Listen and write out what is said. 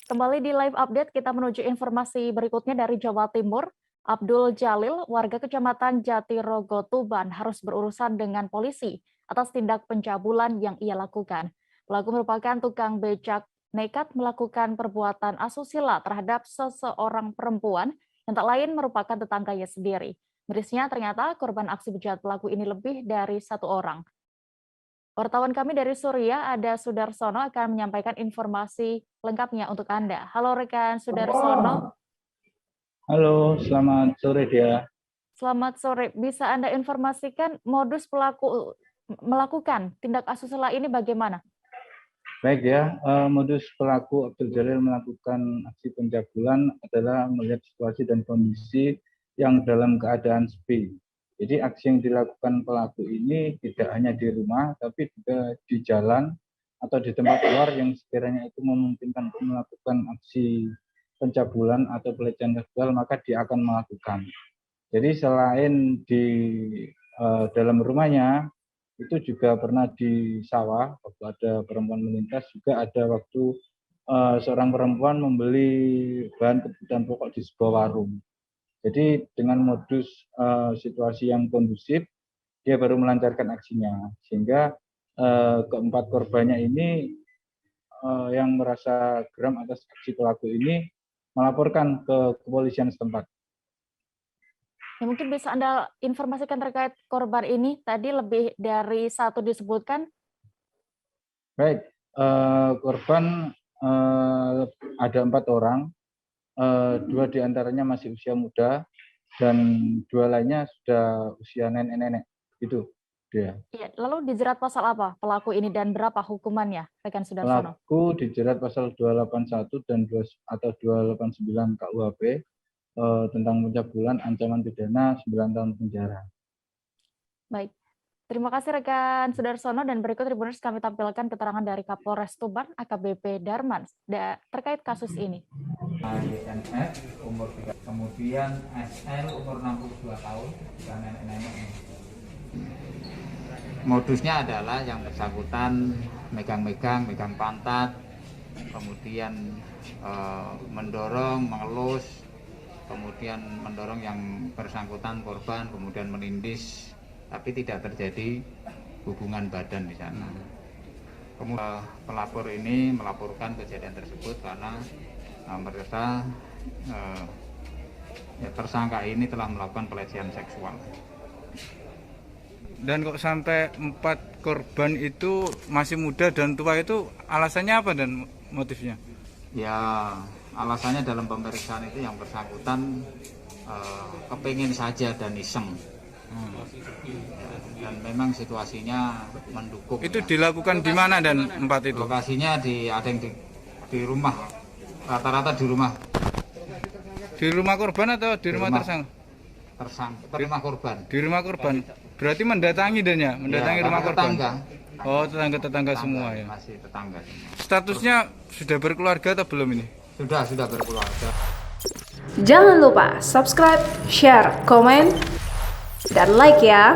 Kembali di live update, kita menuju informasi berikutnya dari Jawa Timur. Abdul Jalil, warga Kecamatan Jatirogo, Tuban, harus berurusan dengan polisi atas tindak pencabulan yang ia lakukan. Pelaku merupakan tukang becak nekat melakukan perbuatan asusila terhadap seseorang perempuan yang tak lain merupakan tetangganya sendiri. Mirisnya ternyata korban aksi bejat pelaku ini lebih dari satu orang. Wartawan kami dari Suria, ada Sudarsono, akan menyampaikan informasi lengkapnya untuk Anda. Halo rekan Sudarsono. Halo, selamat sore dia. Selamat sore. Bisa Anda informasikan modus pelaku melakukan tindak asusila ini bagaimana? Baik ya, modus pelaku Abdul Jalil melakukan aksi pencabulan adalah melihat situasi dan kondisi yang dalam keadaan sepi. Jadi aksi yang dilakukan pelaku ini tidak hanya di rumah, tapi juga di jalan atau di tempat luar yang sekiranya itu memungkinkan untuk melakukan aksi pencabulan atau pelecehan seksual, maka dia akan melakukan. Jadi selain di dalam rumahnya, itu juga pernah di sawah, waktu ada perempuan melintas, juga ada waktu seorang perempuan membeli bahan kebutuhan pokok di sebuah warung. Jadi dengan modus situasi yang kondusif, dia baru melancarkan aksinya. Sehingga keempat korbannya ini yang merasa geram atas aksi pelaku ini melaporkan ke kepolisian setempat. Ya, mungkin bisa Anda informasikan terkait korban ini, tadi lebih dari satu disebutkan. Baik, korban ada 4 orang, 2 diantaranya masih usia muda, dan 2 lainnya sudah usia nenek-nenek, gitu dia. Ya, lalu dijerat pasal apa pelaku ini dan berapa hukumannya, rekan Sudarsono? Pelaku dijerat pasal 281 dan 289 KUHP tentang pencabulan, ancaman pidana 9 tahun penjara. Baik. Terima kasih rekan Sudarsono, dan berikut Tribuners kami tampilkan keterangan dari Kapolres Tuban AKBP Darman terkait kasus ini. YNF umur 3, kemudian SL umur 62 tahun, dan nenek-nenek. Modusnya adalah yang bersangkutan megang pantat, kemudian mendorong, mengelus, kemudian mendorong yang bersangkutan korban, kemudian menindis, tapi tidak terjadi hubungan badan di sana. Kemudian pelapor ini melaporkan kejadian tersebut karena mereka tersangka ini telah melakukan pelecehan seksual. Dan kok sampai 4 korban itu masih muda dan tua, itu alasannya apa dan motifnya? Ya, alasannya dalam pemeriksaan itu yang bersangkutan kepingin saja dan iseng. Dan memang situasinya mendukung. Itu ya dilakukan di mana dan 4 itu? Lokasinya ada yang di rumah, rata-rata di rumah. Di rumah korban atau di rumah tersangka? Di rumah korban. Di rumah korban. Berarti mendatangi dan ya, mendatangi rumah korban. Tetangga. Oh, tetangga semua ya. Masih tetangga semua. Statusnya sudah berkeluarga atau belum ini? Sudah berkeluarga. Jangan lupa subscribe, share, komen, dan like ya.